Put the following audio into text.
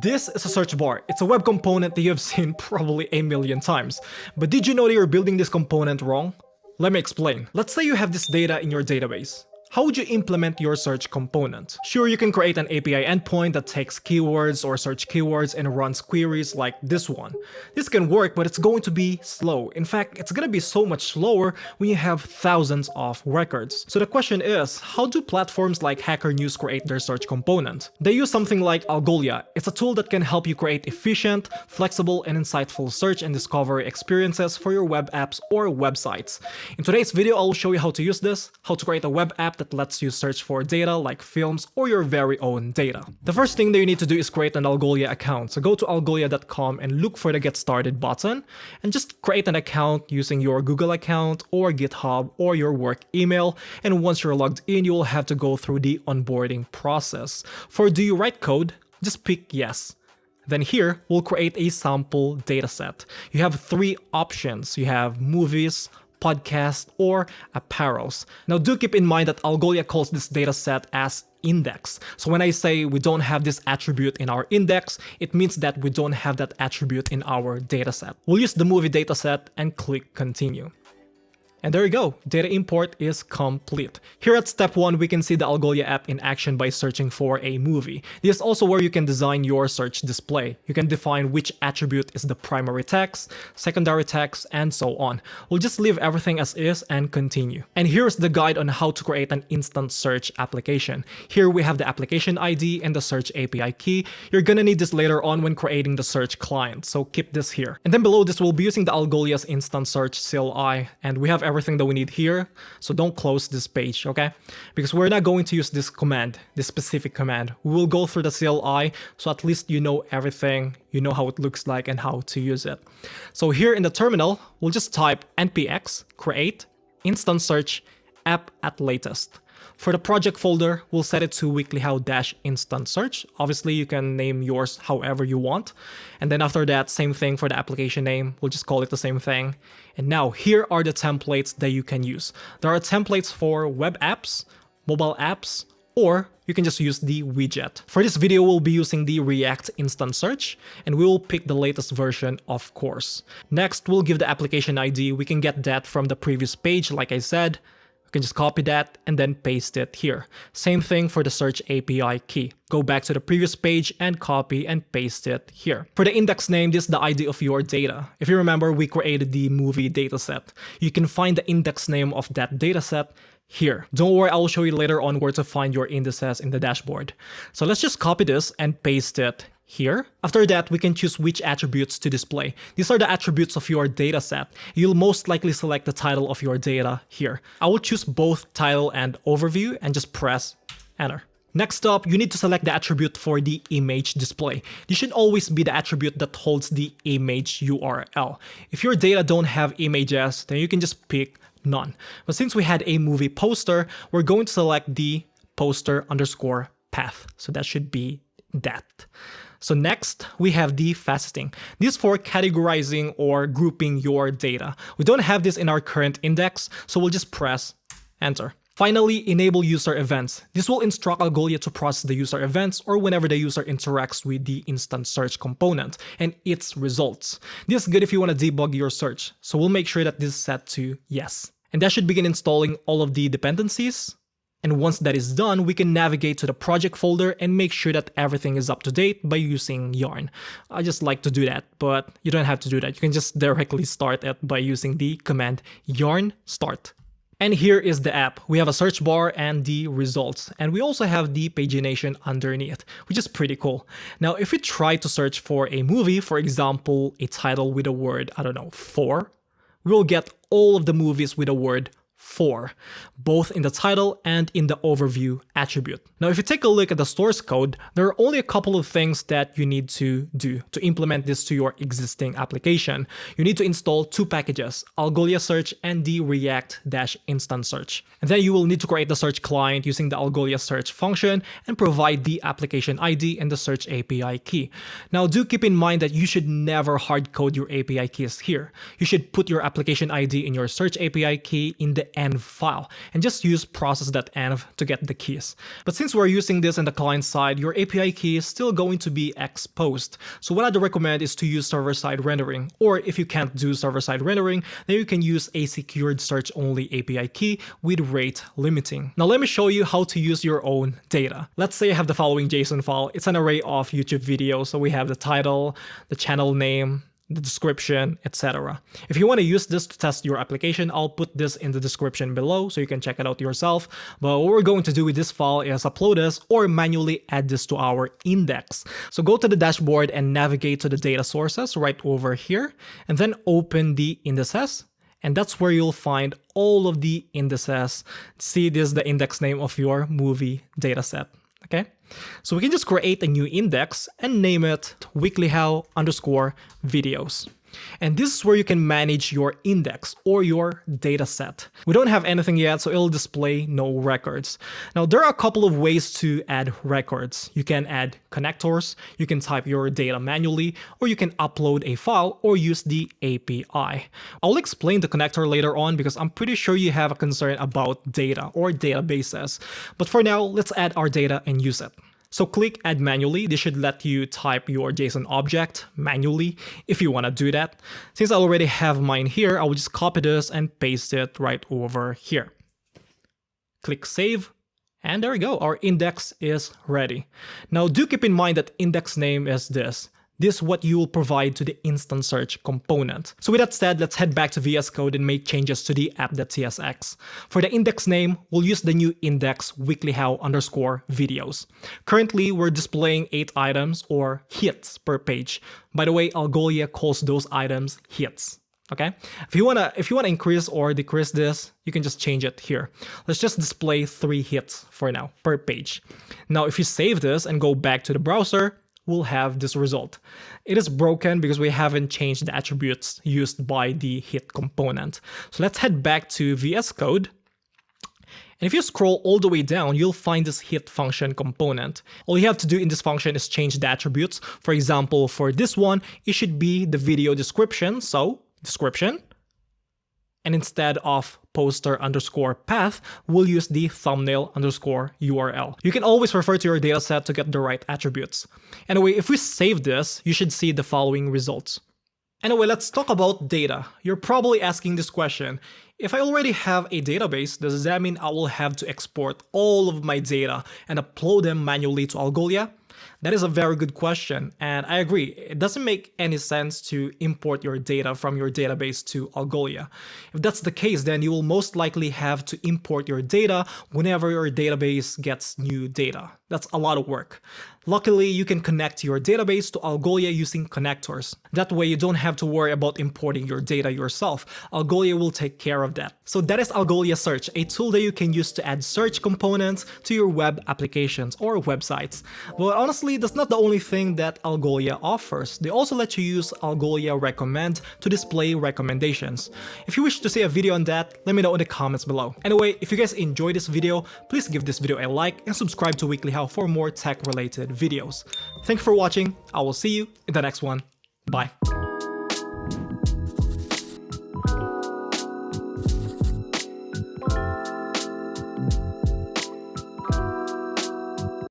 This is a search bar. It's a web component that you've seen probably a million times. But did you know that you're building this component wrong? Let me explain. Let's say you have this data in your database. How would you implement your search component? Sure, you can create an API endpoint that takes keywords or search keywords and runs queries like this one. This can work, but it's going to be slow. In fact, it's going to be so much slower when you have thousands of records. So the question is, how do platforms like Hacker News create their search component? They use something like Algolia. It's a tool that can help you create efficient, flexible, and insightful search and discovery experiences for your web apps or websites. In today's video, I'll show you how to use this, how to create a web app that lets you search for data like films or your very own data. The first thing that you need to do is create an Algolia account. So go to algolia.com and look for the Get Started button and just create an account using your Google account or GitHub or your work email. And once you're logged in, you will have to go through the onboarding process. For do you write code? Just pick yes. Then here, we'll create a sample dataset. You have three options. You have movies, podcast, or apparels. Now do keep in mind that Algolia calls this dataset as index. So when I say we don't have this attribute in our index, it means that we don't have that attribute in our dataset. We'll use the movie dataset and click continue. And there you go, data import is complete. Here at step 1, we can see the Algolia app in action by searching for a movie. This is also where you can design your search display. You can define which attribute is the primary text, secondary text, and so on. We'll just leave everything as is and continue. And here's the guide on how to create an instant search application. Here we have the application ID and the search API key. You're gonna need this later on when creating the search client, so keep this here. And then below this, we'll be using the Algolia's instant search CLI, and we have everything that we need here, so don't close this page, okay? Because we're not going to use this command, this specific command. We will go through the CLI, so at least you know everything, you know how it looks like and how to use it. So here in the terminal, we'll just type npx create instant search app at latest. For the project folder, we'll set it to WeeklyHow-instant search. Obviously, you can name yours however you want. And then after that, same thing for the application name. We'll just call it the same thing. And now here are the templates that you can use. There are templates for web apps, mobile apps, or you can just use the widget. For this video, we'll be using the React instant search, and we will pick the latest version, of course. Next, we'll give the application ID. We can get that from the previous page, like I said. You can just copy that and then paste it here. Same thing for the search API key. Go back to the previous page and copy and paste it here. For the index name, this is the ID of your data. If you remember, we created the movie dataset. You can find the index name of that dataset here. Don't worry, I will show you later on where to find your indices in the dashboard. So let's just copy this and paste it here. After that, we can choose which attributes to display. These are the attributes of your dataset. You'll most likely select the title of your data here. I will choose both title and overview and just press enter. Next up, you need to select the attribute for the image display. This should always be the attribute that holds the image URL. If your data don't have images, then you can just pick none. But since we had a movie poster, we're going to select the poster_path. So that should be that. So next, we have the faceting. This is for categorizing or grouping your data. We don't have this in our current index, so we'll just press enter. Finally, enable user events. This will instruct Algolia to process the user events or whenever the user interacts with the instant search component and its results. This is good if you want to debug your search, so we'll make sure that this is set to yes. And that should begin installing all of the dependencies. And once that is done, we can navigate to the project folder and make sure that everything is up to date by using yarn. I just like to do that, but you don't have to do that. You can just directly start it by using the command yarn start. And here is the app. We have a search bar and the results. And we also have the pagination underneath, which is pretty cool. Now, if we try to search for a movie, for example, a title with a word, I don't know, for, we will get all of the movies with a word for, both in the title and in the overview attribute. Now, if you take a look at the source code, there are only a couple of things that you need to do to implement this to your existing application. You need to install two packages, Algolia Search and the React-Instant Search. And then you will need to create the search client using the Algolia Search function and provide the application ID and the search API key. Now, do keep in mind that you should never hard code your API keys here. You should put your application ID in your search API key in the env file and just use process.env to get the keys. But since we're using this in the client side, your API key is still going to be exposed. So what I'd recommend is to use server-side rendering, or if you can't do server-side rendering, then you can use a secured search-only API key with rate limiting. Now let me show you how to use your own data. Let's say I have the following JSON file. It's an array of YouTube videos. So we have the title, the channel name, the description, etc. If you want to use this to test your application, I'll put this in the description below so you can check it out yourself. But what we're going to do with this file is upload this or manually add this to our index. So go to the dashboard and navigate to the data sources right over here, and then open the indices. And that's where you'll find all of the indices. See, this is the index name of your movie dataset. Okay, so we can just create a new index and name it weeklyhow_videos. And this is where you can manage your index or your data set. We don't have anything yet, so it'll display no records. Now, there are a couple of ways to add records. You can add connectors, you can type your data manually, or you can upload a file or use the API. I'll explain the connector later on because I'm pretty sure you have a concern about data or databases. But for now, let's add our data and use it. So click add manually. This should let you type your JSON object manually if you want to do that. Since I already have mine here, I will just copy this and paste it right over here. Click save. And there we go. Our index is ready. Now do keep in mind that index name is this. This is what you will provide to the instant search component. So with that said, let's head back to VS Code and make changes to the app.tsx. For the index name, we'll use the new index weeklyhow_videos. Currently, we're displaying 8 items or hits per page. By the way, Algolia calls those items hits. Okay, if you wanna increase or decrease this, you can just change it here. Let's just display 3 hits for now per page. Now, if you save this and go back to the browser, we'll have this result. It is broken because we haven't changed the attributes used by the hit component. So let's head back to VS Code. And if you scroll all the way down, you'll find this hit function component. All you have to do in this function is change the attributes. For example, for this one, it should be the video description. So description. And instead of poster_path, we'll use the thumbnail_URL. You can always refer to your dataset to get the right attributes. Anyway, if we save this, you should see the following results. Anyway, let's talk about data. You're probably asking this question. If I already have a database, does that mean I will have to export all of my data and upload them manually to Algolia? That is a very good question, and I agree. It doesn't make any sense to import your data from your database to Algolia. If that's the case, then you will most likely have to import your data whenever your database gets new data. That's a lot of work. Luckily, you can connect your database to Algolia using connectors. That way, you don't have to worry about importing your data yourself. Algolia will take care of that. So that is Algolia Search, a tool that you can use to add search components to your web applications or websites. But honestly, that's not the only thing that Algolia offers. They also let you use Algolia Recommend to display recommendations. If you wish to see a video on that, let me know in the comments below. Anyway, if you guys enjoyed this video, please give this video a like and subscribe to WeeklyHow for more tech-related videos. Thank you for watching. I will see you in the next one. Bye.